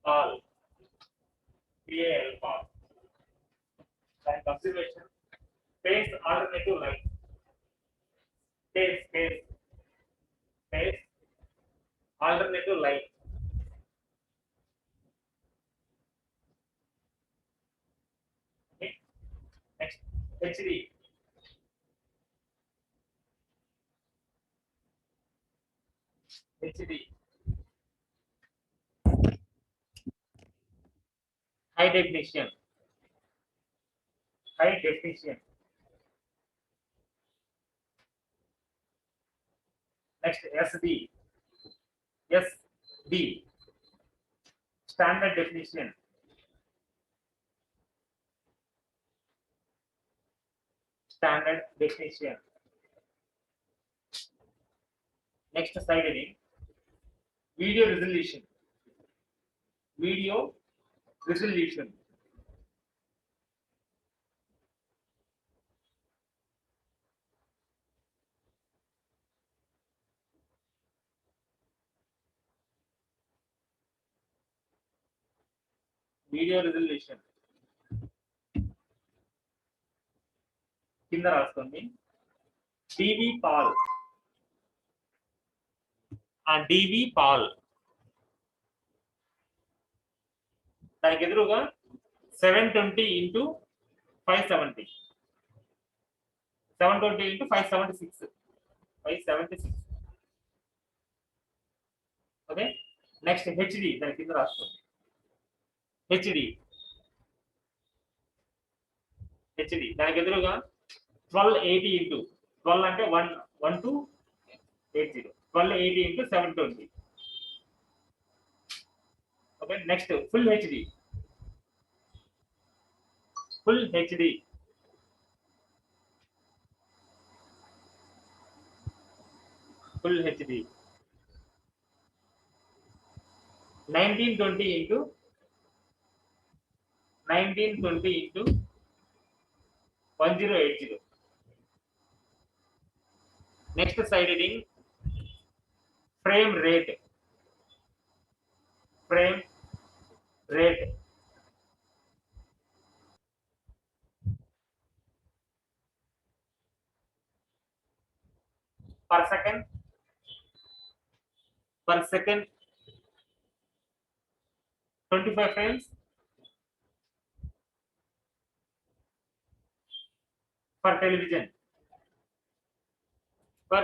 Pal. PAL. Pal. And observation. Space alternative light. Space alternative light. Okay. Next, HD. HD. High definition. High definition. Next, SD. SD. Standard definition. Standard definition. Next slide heading. Video resolution. Video resolution. Video resolution. కింద రాసుకోండి. డివి Paul. డివి Paul. దానికి ఎదురుగా 720 into 570. 720 into 576. 576. Okay. Next HD. దాని కింద రాసుకోండి. HD. HD. దానికి ఎదురుగా 1280 into 12 అంటే 1280. 1280 into 720. Okay. Next full HD. Full HD. Full HD 1920 into 1080. Next side heading frame rate. Frame rate. per second 25 frames for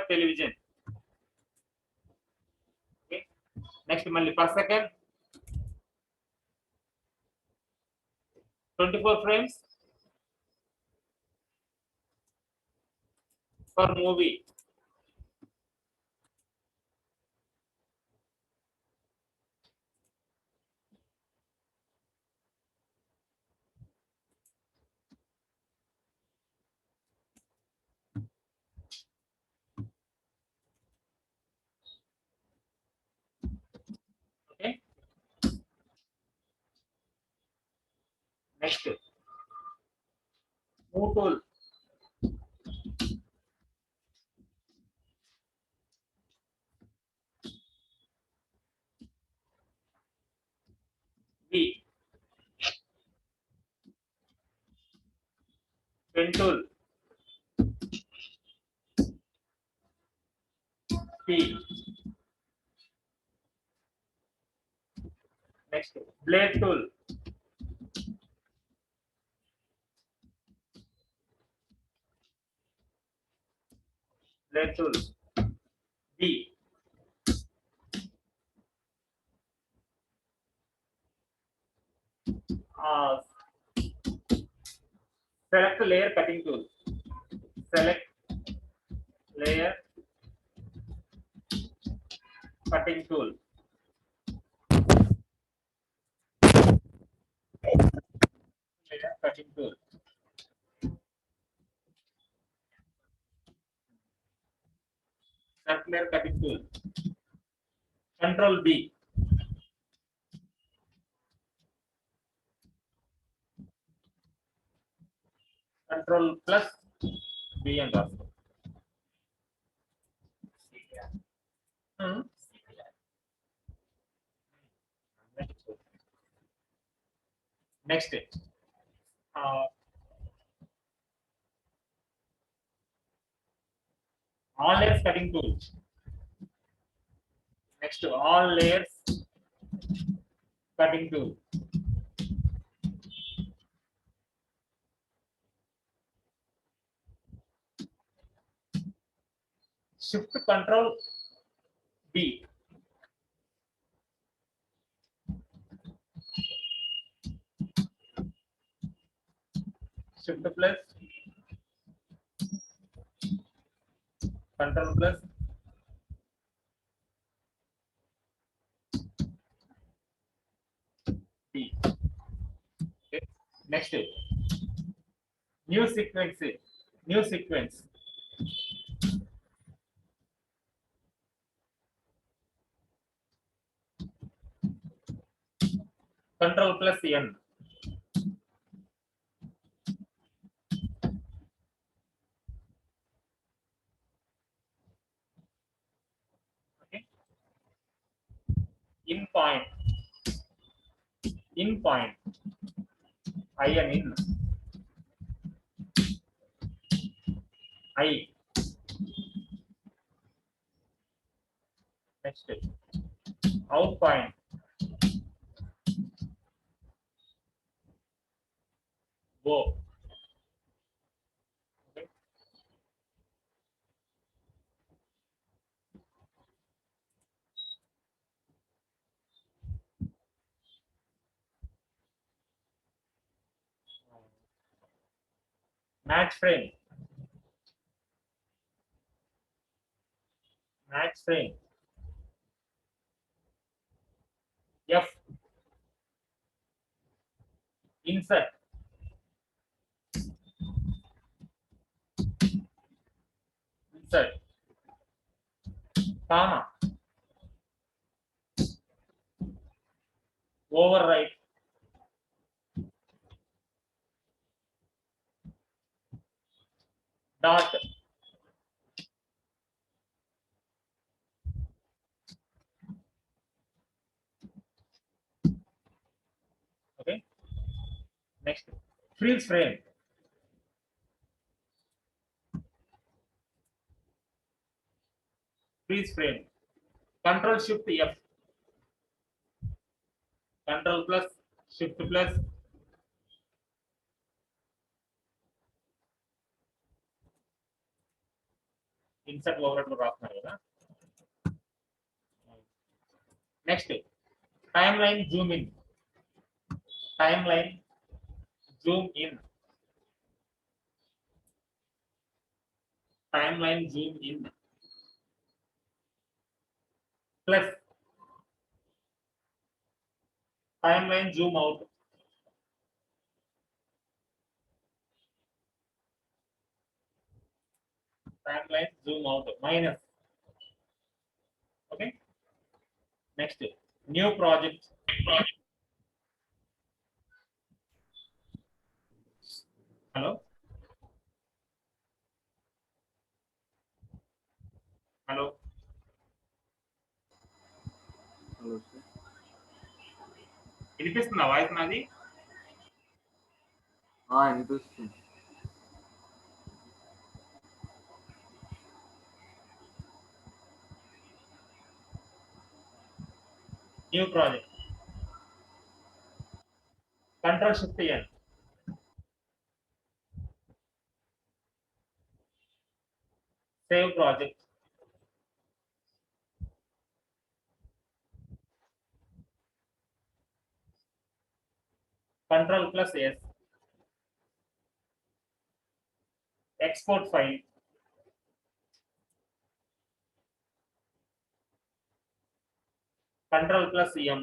television. Okay. Next malli per second 24 frames for movie. Okay. Next move tool. V. Pen tool. P. Next blade tool. Blade tool. B. Select layer cutting tool. Select layer cutting tool. Layer cutting tool. Select layer cutting tool. Control B. Control plus B and also. Next, all layers cutting tool. Next, all layers cutting tool. Shift Control B. Shift plus Control plus B. Okay. Next, new sequence. New sequence. Control plus N. Okay. In point. In point. IN in. I. Next, out point. Go. Okay. Match frame. Match frame. F. Insert. Insert. Comma. Overwrite. Dot. Okay. Next, freeze frame. Freeze frame. Control Shift F. Control plus Shift plus insert override రాస్తున్నారు కదా. Next, timeline zoom in. Timeline zoom in. Timeline zoom in. Plus timeline zoom out. Timeline zoom out. Minus. Okay. Next, new project. Hello. Hello. Hello sir. వినిపిస్తుందా voice నాది? వినిపిస్తుంది. New project. Control Shift N. Save project. Control plus S. Export file. Control plus M.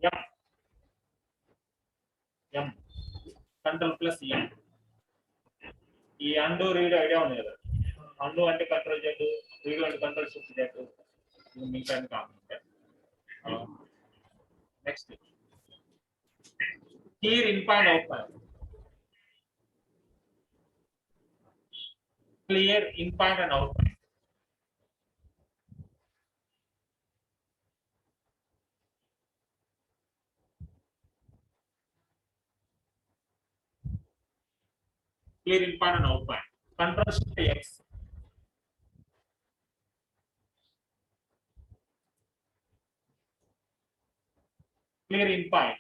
M. M. Control plus M. ఈ undo redo idea ఉంది కదా. Undo అంటే control Z, redo అంటే control shift Z. మిగతా కాకుండా next clear in point out point. Clear in point and out point. clear in point and out point. Control shift X. Clear in point.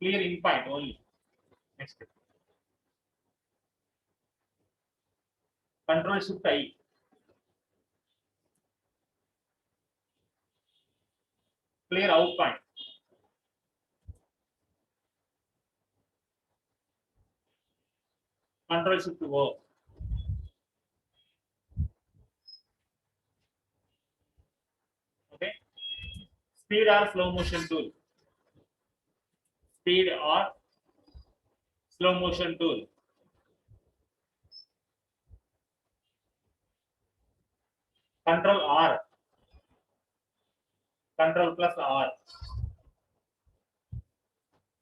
Clear in point only. Next. Control shift I. Clear out point. Control shift O. Okay. Speed or slow motion tool. Speed or slow motion tool. Control R. Control plus R.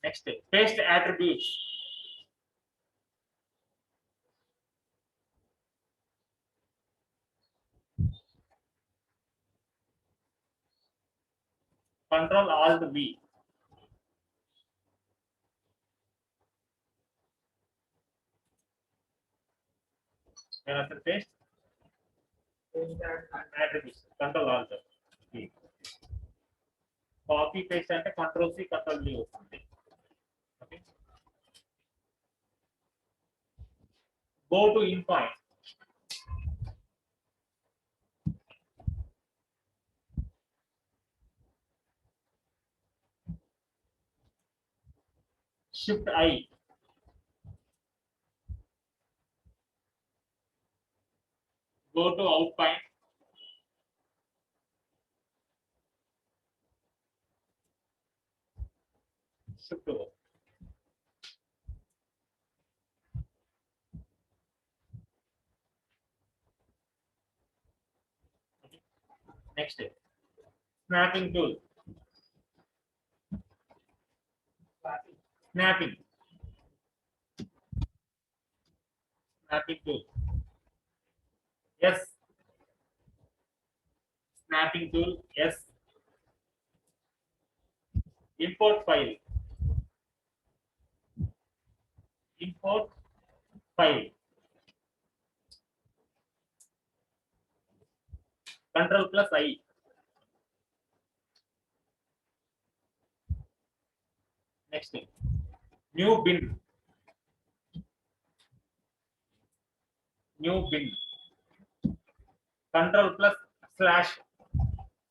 Next, paste attributes. Control Alt V. Then after paste attributes. Control Alt V. Copy paste అంటే Control C Control V వస్తుంది. Okay. Go to in point. Shift I. Go to out point. Shift O. Next, snapping tool. Snapping. Snapping tool. Yes. Snapping tool. Yes. Import file. Import file. Control plus I. Next, new bin. New bin. Control plus slash.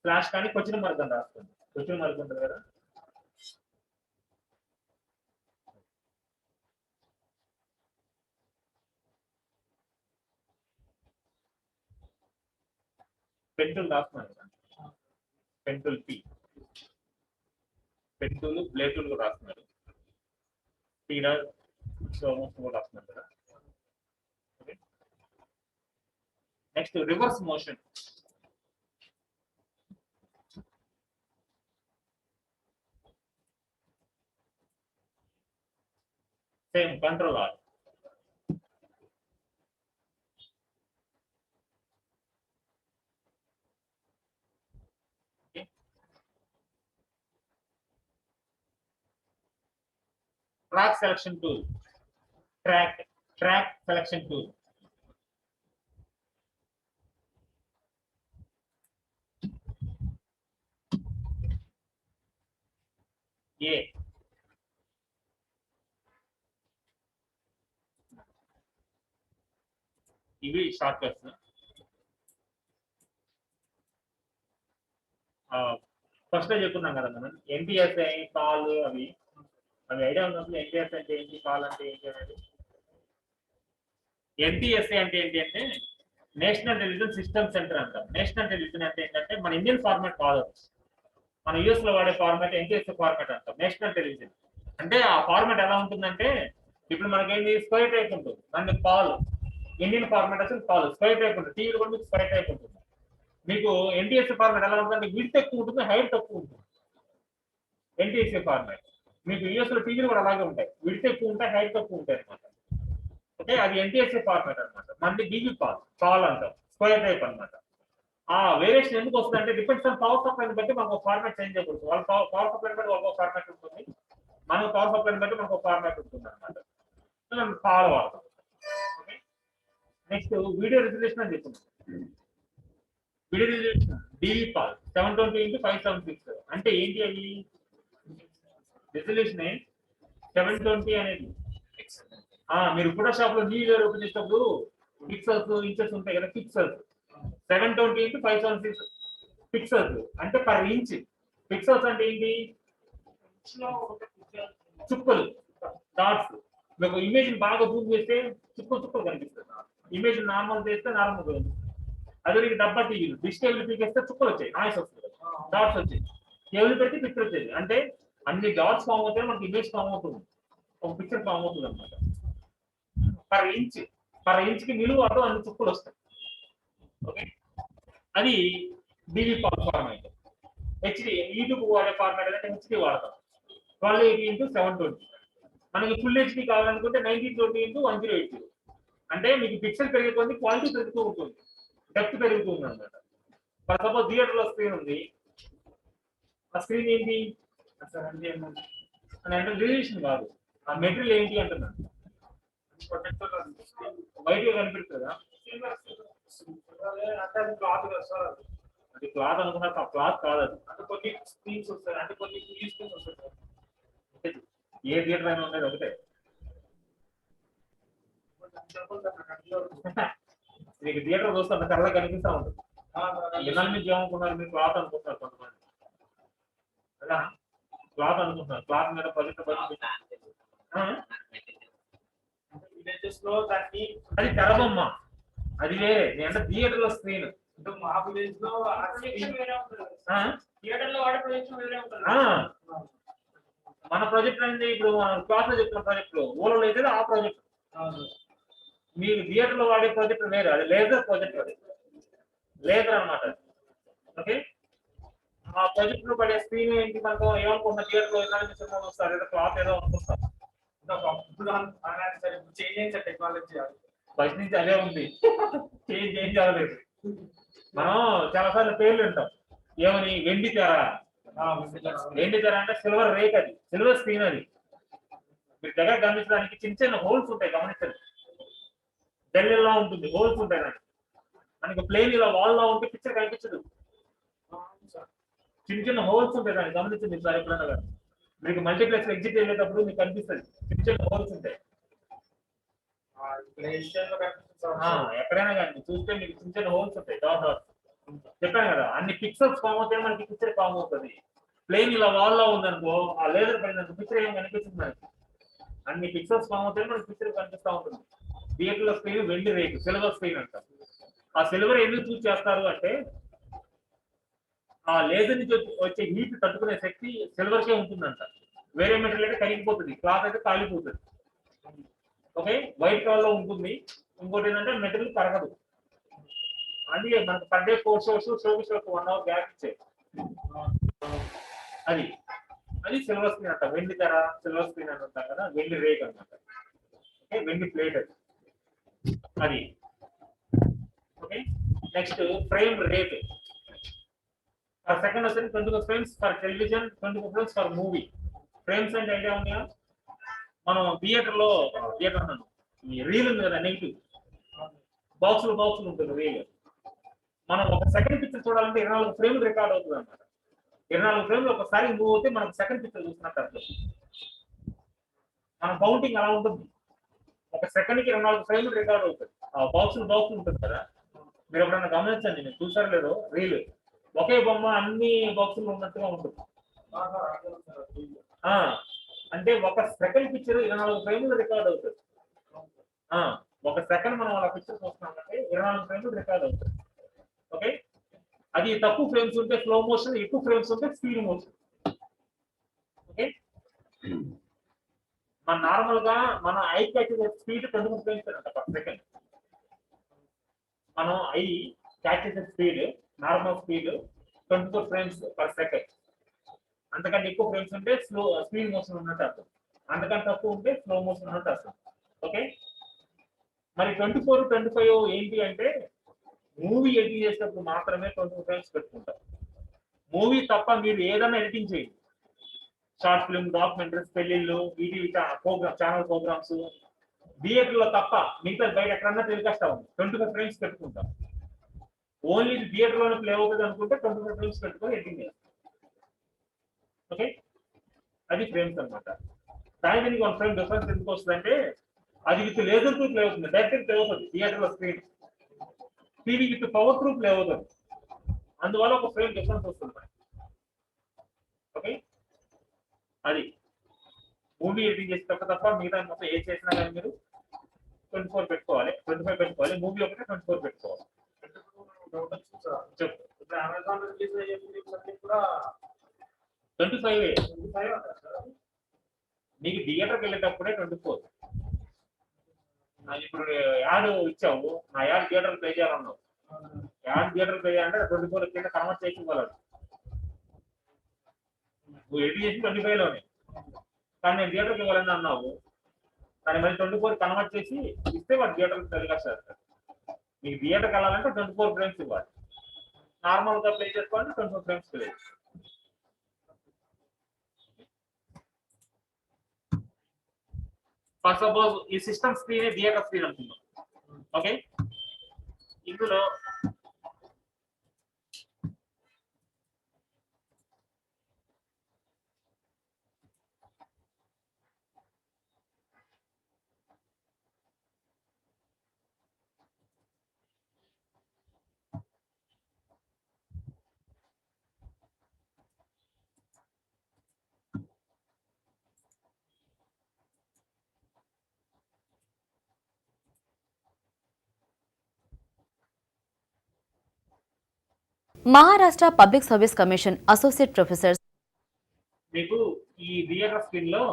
Slash కానీ question mark అని రాస్తుంది. Question mark ఉంటుంది కదా. Pen రాస్తున్నాను కదా. Pen tool P. Pen tool blade tool కూడా రాస్తున్నారు. Speeder slow motion కూడా రాస్తున్నారు కదా. Okay. Next reverse motion. Same control R. Track selection tool. Track selection tool. A. ఇవి షార్ట్ కట్స్. ఫస్ట్ చెప్పుకున్నాం కదా మనం ఎన్టీఎస్ఐ కాల్ అవి ఐడియా ఉన్నప్పుడు ఎన్టీఎస్ అంటే ఏంటి, కాల్ అంటే ఏంటి అనేది. ఎన్టీఎస్ఐ అంటే ఏంటి అంటే నేషనల్ టెలివిజన్ సిస్టమ్ సెంటర్ అంటాం. నేషనల్ టెలివిజన్ అంటే ఏంటంటే మన ఇండియన్ ఫార్మాట్ కాదు, మన యూఎస్ లో వాడే ఫార్మాట్ ఎన్టీఎస్ఐ ఫార్మాట్ అంటాం. నేషనల్ టెలివిజన్ అంటే ఆ ఫార్మాట్ ఎలా ఉంటుందంటే ఇప్పుడు మనకేంటి స్క్వేర్ టైప్ ఉంటుంది, దాన్ని కాల్. ఇండియన్ ఫార్మాట్ అసలు కాల్ స్క్వేర్ టైప్ ఉంటుంది. టీవీ కూడా మీకు స్క్వేర్ టైప్ ఉంటుంది. మీకు ఎన్టీఎస్ఐ ఫార్మాట్ ఎలా ఉంటుందంటే విడ్త్ ఎక్కువ ఉంటుంది, హైట్ తక్కువ ఉంటుంది. ఎన్టీఎస్ఐ ఫార్మాట్ మీకు యూఎస్ లో టీవీలు కూడా అలాగే ఉంటాయి, విడ్త్ ఎక్కువ ఉంటాయి, హైట్ తక్కువ ఉంటాయి అనమాట. ఓకే, అది ఎన్టీఎస్ఐ ఫార్మాట్ అనమాట. మనది డీబీ కాల్ అంటాం, స్క్వేర్ టైప్ అనమాట. ఆ వేరియేషన్ ఎందుకు వస్తుంది అంటే డిపెండ్స్ ఆన్ పవర్ సప్లైని బట్టి మనకు ఫార్మాట్ చేంజ్ అయిపోతుంది. వాళ్ళ పవర్ సప్లైని బట్టి ఒక ఫార్మాట్ ఉంటుంది, మనకు పవర్ సప్లైని బట్టి మనకు ఫార్మాట్ ఉంటుంది అనమాట. మనం పాలు వాడతాం. ఓకే, నెక్స్ట్ వీడియో రిజల్యూషన్ అని చెప్తున్నాం. వీడియో రిజల్యూషన్ డివి పాల్ 720x576 అంటే ఏంటి అది? రిజల్యూషన్ 720 అనేది మీరు ఫోటోషాప్ లో న్యూ ఇయర్ ఓపెన్ చేసినప్పుడు పిక్సెల్స్ ఇంచెస్ ఉంటాయి కదా, పిక్సెల్స్ 720x576 పిక్సెల్స్ అంటే పర్ ఇంచ్. పిక్సెల్స్ అంటే ఏంటి? చుక్కలు, డాట్స్. మీకు ఇమేజ్ బాగా జూమ్ చేస్తే చుక్కలు చుక్కలు కనిపిస్తుంది. ఇమేజ్ నార్మల్ చేస్తే నార్మల్ కనిపిస్తుంది. అదే మీకు డబ్బా టీవీలు డిజిటల్ పీకేస్తే చుక్కలు వచ్చాయి, నాయిస్ వస్తుంది, డాట్స్ వచ్చాయి. కేబుల్ పెట్టి పిక్చర్ వచ్చేది. అంటే అన్ని డాట్స్ ఫామ్ అవుతాయి, మనకి ఇమేజ్ ఫామ్ అవుతుంది, ఒక పిక్చర్ ఫామ్ అవుతుంది అనమాట. పర్ ఇంచ్ కి నిలువు అటు అన్ని చుక్కలు వస్తాయి. ఓకే, అది డివి ఫార్మాట్. హెచ్డి యూట్యూబ్ వాడే ఫార్మాట్ అంటే హెచ్డి వాడతాం. 1280x720. మనకి ఫుల్ హెచ్డి కావాలనుకుంటే 1920x1080. అంటే మీకు పిక్సెల్ పెరిగే కొద్ది క్వాలిటీ పెరుగుతూ ఉంటుంది, డెప్త్ పెరుగుతుంది అనమాట. ఫర్ సపోజ్ థియేటర్ లో స్క్రీన్ ఉంది, ఆ స్క్రీన్ ఏంటి అని అంటే రిలేషన్ కాదు, ఆ మెటీరియల్ ఏంటి అంటున్నాను. వైట్ గా కనిపిస్తుందా? అది క్లాత్ అనుకున్నా, క్లాత్ కాదు అది. అంటే కొన్ని స్క్రీన్స్ వస్తాయి, అంటే కొన్ని స్క్రీన్స్ వస్తాయి. ఏ థియేటర్ అయినా ఉండేది ఒకటే. మీకు థియేటర్ చూస్తున్న కళ్ళ కనిపిస్తా ఉంటుంది. ఇళ్ళ నుంచి ఏమనుకున్నారు మీరు? క్లాత్ అనుకుంటున్నారు కొంతమంది, అలా క్లాత్ అనుకుంటున్నారు. క్లాత్ మీద ప్రొజెక్ట్ అది తెరబొమ్మ, అది వేరే. అంటే థియేటర్ లో స్క్రీన్, మా విలేజ్ లో థియేటర్ లో వాడే ప్రొజెక్షన్ వేరే ఉంటుంది. మన ప్రాజెక్ట్ అనేది ఇప్పుడు క్లాస్ లో చెప్తున్న ప్రాజెక్ట్ లో ఊళ్ళో అయితే ఆ ప్రాజెక్ట్. మీరు థియేటర్ లో వాడే ప్రాజెక్ట్ వేరే, అది లేజర్ ప్రాజెక్ట్, అది లేజర్ అనమాట. ఓకే, ఆ ప్రాజెక్ట్ లో పడే స్క్రీన్ ఏంటి? మనకు ఏమనుకుంటున్నా థియేటర్ లో ఎలాంటి సినిమాలు వస్తారు, ఏదో క్లాత్ ఏదో అనుకుంటారు. చేంజ్ అయింది టెక్నాలజీ, ఫస్ట్ నుంచి అదే ఉంది, చేంజ్ అవ్వలేదు. మనం చాలా సార్లు పేర్లు వింటాం, ఏమని? వెండి తెర. వెండి తెర అంటే సిల్వర్ రేక్, అది సిల్వర్ స్క్రీన్. అది మీరు దగ్గర గమనించడానికి చిన్న చిన్న హోల్స్ ఉంటాయి, గమనించండి. ఢిల్లీలో ఉంటుంది, హోల్స్ ఉంటాయి దానికి. మనకి ప్లేన్ ఇలా వాల్ లో ఉంటే పిక్చర్ కనిపించదు, చిన్న చిన్న హోల్స్ ఉంటాయి దాన్ని గమనించండి సార్. ఎప్పుడైనా కానీ మీకు మల్టీప్లెక్స్ ఎగ్జిట్ వెళ్ళేటప్పుడు మీకు కనిపిస్తుంది, చిన్న చిన్న హోల్స్ ఉంటాయి. ఎక్కడైనా కానీ చూస్తే మీకు చిన్న చిన్న హోల్స్ ఉంటాయి, డాట్ డాట్. చెప్పాను కదా, అన్ని పిక్సెల్స్ ఫామ్ అవుతాయి, మనకి పిక్చర్ ఫామ్ అవుతుంది. ప్లేన్ ఇలా వాల్ లో ఉందనుకో, ఆ లేజర్ పడిన పిక్చర్ ఏం కనిపిస్తుంది మనకి. అన్ని పిక్సెల్స్ ఫామ్ అవుతాయి, మనకి పిక్చర్ కనిపిస్తూ ఉంటుంది. థియేటర్ లో స్క్రీన్ వెండి రేకు, సిల్వర్ స్క్రీన్ అంటారు. ఆ సిల్వర్ ఎందుకు చూస్ చేస్తారు అంటే, ఆ లేజర్ నుంచి వచ్చే హీట్ తట్టుకునే శక్తి సిల్వర్ కే ఉంటుందంట. వేరే మెటీరియల్ అయితే కరిగిపోతుంది, క్లాత్ అయితే కాలిపోతుంది. ఓకే, వైట్ కలర్ లో ఉంటుంది. ఇంకోటి ఏంటంటే మెటీరియల్ కరగదు. అందుకే మనకు పర్ డే 4 షోస్, షోకి 1 అవర్ గ్యాప్ ఇచ్చాయి. అది అది సిల్వర్ స్క్రీన్ అంట. వెండి తెర, సిల్వర్ స్క్రీన్ అని అంటాం కదా, వెండి రేక్ అనమాట. ఓకే, వెండి ప్లేట్ అది. Okay, next frame rate. Per second వచ్చేసి 24 frames for television, 24 frames for movie. Frames అంటే ఐడియా ఉన్నాయా? మనం థియేటర్ అన్నాను, ఈ రీల్ ఉంది కదా, నెగిటివ్ బాక్సులు ఉంటుంది రీల్. మనం ఒక సెకండ్ పిక్చర్ చూడాలంటే 24 ఫ్రేమ్లు రికార్డ్ అవుతుంది అనమాట. 24 ఫ్రేమ్లు ఒకసారి మూవ్ అవుతే మనకు సెకండ్ పిక్చర్ చూస్తున్నట్టు అర్థం. మన కౌంటింగ్ అలా ఉంటుంది, ఒక సెకండ్ కి 24 ఫ్రేమ్లు రికార్డ్ అవుతుంది. ఆ బాక్సులు ఉంటుంది కదా, మీరు ఎప్పుడైనా గమనించండి, మీరు చూసారు లేదో రీల్. ఒకే బొమ్మ అన్ని బాక్సులు ఉన్నట్టుగా ఉంటుంది. అంటే ఒక సెకండ్ పిక్చర్ 24 ఫ్రేమ్లు రికార్డ్ అవుతుంది. ఒక సెకండ్ మనం అలా పిక్చర్ చూస్తున్నామంటే 24 ఫ్రేమ్లు రికార్డ్ అవుతుంది. ఓకే, అది తక్కువ ఫ్రేమ్స్ ఉంటే స్లో మోషన్, ఎక్కువ ఫ్రేమ్స్ ఉంటే స్పీడ్ మోషన్. ఓకే, మన నార్మల్ గా మన ఐ క్యాచ్ స్పీడ్ 24 ఫ్రేమ్స్ అంట పర్ సెకండ్. మనం ఐ క్యాచ్ చేసే speed, normal speed 24 frames per second. అంతకంటే ఎక్కువ ఫ్రేమ్స్ ఉంటే స్పీడ్ మోషన్ ఉన్నట్టు అర్థం, అంతకంటే తక్కువ ఉంటే స్లో మోషన్ ఉన్నట్టు అర్థం. ఓకే, మరి 24, 25 ఏంటి అంటే మూవీ ఎడిటింగ్ చేసేటప్పుడు మాత్రమే 24 ఫ్రేమ్స్ పెట్టుకుంటారు. మూవీ తప్ప మీరు ఏదైనా ఎడిటింగ్ చేయండి, షార్ట్ ఫిల్మ్, డాక్యుమెంటరీస్, పెళ్లిళ్ళు, ఈటీవీ ఛానల్ ప్రోగ్రామ్స్, థియేటర్ లో తప్ప మిగతా బయట ఎక్కడన్నా టెలికాస్ట్ అవ్వదు. 25 ఫ్రేమ్స్ పెట్టుకుంటాం. ఓన్లీ థియేటర్ లోనే ప్లే అవుతుంది అనుకుంటే 25 ఫ్రేమ్స్ పెట్టుకొని ఎడిటింగ్ చేస్తాం. ఓకే, అది ఫ్రేమ్స్ అనమాట. దానికి దీనికి 1 ఫ్రేమ్ డిఫరెన్స్ ఎందుకు వస్తుందంటే అది విత్ లేజర్ త్రూ ప్లే అవుతుంది, డైరెక్ట్ ప్లే అవుతుంది థియేటర్ లో screen. TV with power through play అవుతుంది, అందువల్ల ఒక ఫ్రేమ్ డిఫరెన్స్ వస్తుంది మనకి. ఓకే, అది మూవీ ఎడిటింగ్ చేసేటప్పుడు తప్ప మిగతా మొత్తం ఏ చేసినా కానీ మీరు 24 పెట్టుకోవాలి, 25 పెట్టుకోవాలి. మూవీ ఒకటే 24 పెట్టుకోవాలి. చెప్పు. ఇప్పుడు అమెజాన్ రిలీజ్ అయ్యే ఫిలిమ్స్ అన్ని కూడా 25 25 అంటారు సార్. నీకు థియేటర్కి వెళ్ళేటప్పుడే 24. ఇప్పుడు యాడ్ ఇచ్చావు, నా యాడ్ థియేటర్ ప్లే చేయాలన్నావు, యాడ్ థియేటర్ ప్లే చేయాలంటే 24 కింద కన్వర్ట్ చేసి ఇవ్వాలి. నువ్వు ఎడిట్ చేసి 25 లోనే, కానీ నేను థియేటర్కి ఇవ్వాలని అన్నావు, కానీ మళ్ళీ 24 కన్వర్ట్ చేసి ఇస్తే వాడు థియేటర్కి టెలికాస్ట్ చేస్తాడు. మీకు థియేటర్కి వెళ్ళాలంటే 24 ఫ్రేమ్స్ ఇవ్వాలి, నార్మల్ గా ప్లే చేసుకోవాలంటే 24 ఫ్రేమ్స్ ప్లే. ఫస్ట్ సపోజ్ ఈ సిస్టమ్ స్క్రీన్ థియేటర్ స్క్రీన్ అనుకుందాం. ఓకే, ఇందులో Maharashtra public service commission associate professor మీకు ఈ థియేటర్ స్క్రీన్ లో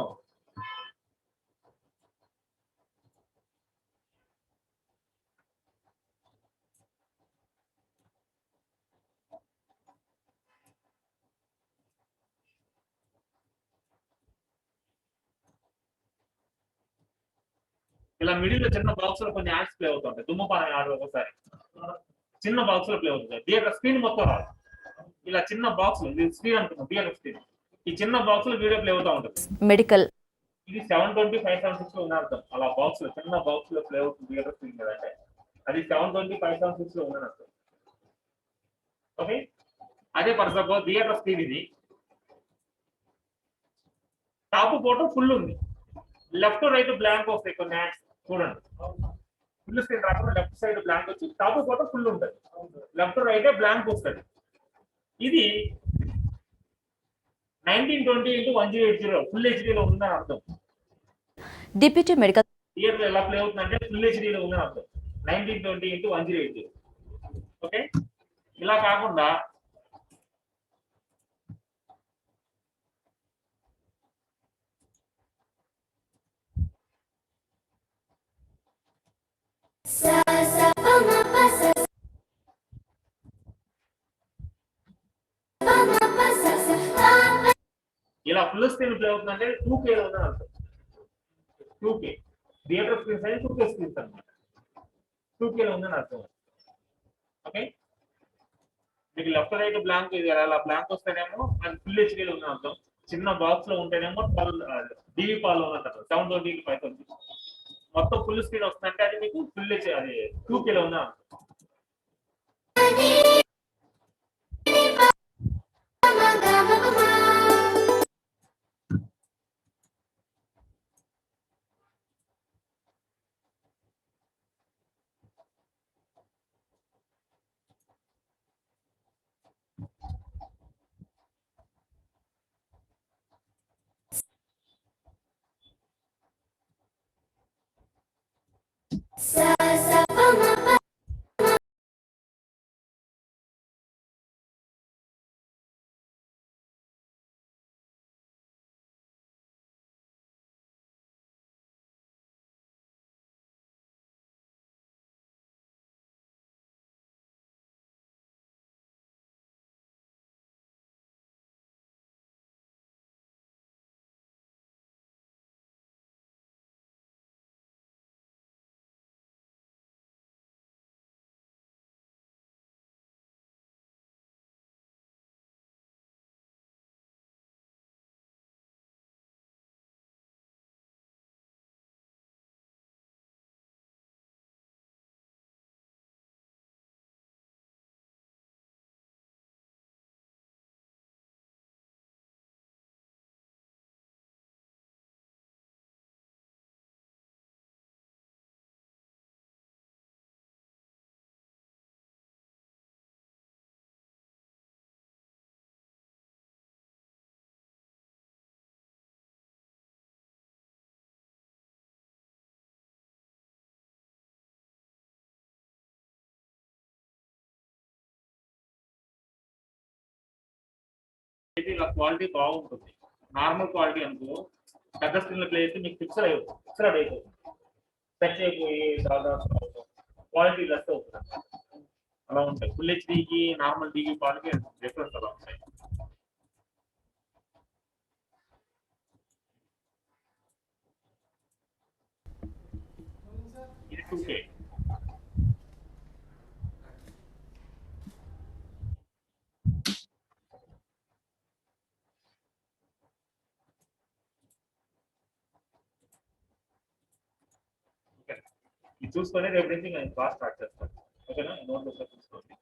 ఇలా మిడిల్ లో చిన్న బాక్స్ లో కొన్ని యాడ్స్ ప్లే అవుతుంటాయి. దుమ్మపాన యాడ్ ఒకసారి చిన్న బాక్స్ లో ప్లే అవుతుంది. థియేటర్ స్క్రీన్ మొత్తం రాదు, ఇలా చిన్న బాక్స్ స్క్రీన్ అనుకుంటాం థియేటర్ స్క్రీన్. ఈ చిన్న బాక్స్ లో వీడియో ప్లే అవుతా ఉంటుంది. మెడికల్ ఇది 720 576 లో ఉన్న అర్థం. అలా బాక్స్ లో చిన్న బాక్స్ లో ప్లే అవుతుంది థియేటర్ స్క్రీన్ కదంటే అది 720 576 లో ఉందని అర్థం. ఓకే, అదే ఫర్ సపోజ్ థియేటర్ స్క్రీన్ ఇది టాప్ ఫోటో ఫుల్ ఉంది, లెఫ్ట్ రైట్ బ్లాంక్ వస్తాయి కొన్ని యాడ్స్ చూడండి. ఫుల్ స్క్రీన్ రాకుండా లెఫ్ట్ సైడ్ బ్లాంక్ వచ్చి టాప్ ఫోటో ఫుల్ ఉంటుంది, లెఫ్ట్ రైట్ బ్లాంక్ వస్తుంది. ఇది 1920 × 1080 ఫుల్ హెచ్డీలో ఉందని అర్థం. డిప్యూటీ మెడికల్ థియేటర్ ఎలా ప్లే అవుతుందంటే ఫుల్ హెచ్డీలో ఉందని అర్థం, 1920 × 1080. ఓకే, ఇలా కాకుండా ఇలా ఫుల్ స్క్రీన్ ప్లే అవుతుందంటే 2K లో ఉందని అర్థం. 2K థియేటర్ స్క్రీన్స్ అయితే 2K స్క్రీన్స్ అనమాట, 2K లో ఉందని అర్థం. ఓకే, మీకు లెఫ్ట్ రైట్ బ్లాంక్ ఇది అలా బ్లాంక్ వస్తేనేమో అది ఫుల్ హెచ్డీలో ఉందని అర్థం. చిన్న బాక్స్ లో ఉంటేనేమో 12 డివి పాల్ ఉన్నట్టు 720 × 576. మొత్తం ఫుల్ స్క్రీన్ వస్తుందంటే అది మీకు ఫుల్ హెచ్ అది 2K లో ఉందని అర్థం. అయితే ఇలా క్వాలిటీ బాగుంటుంది. నార్మల్ క్వాలిటీ అనుకో పెద్ద స్క్రీన్ లో ప్లే అయితే మీకు ఫిక్సర్ అయిపోతుంది, టచ్ అయిపోయి క్వాలిటీ లెస్ అవుతుంది. అలా ఉంటాయి. ఫుల్ హెచ్డికి నార్మల్ టీవీ క్వాలిటీ డిఫరెన్స్ అలా ఉంటాయి. ఇది 2K. ఇది చూసుకొని రేపు నుంచి నేను క్లాస్ స్టార్ట్ చేస్తాను. ఓకేనా? నోట్ బుక్ చూసుకోండి.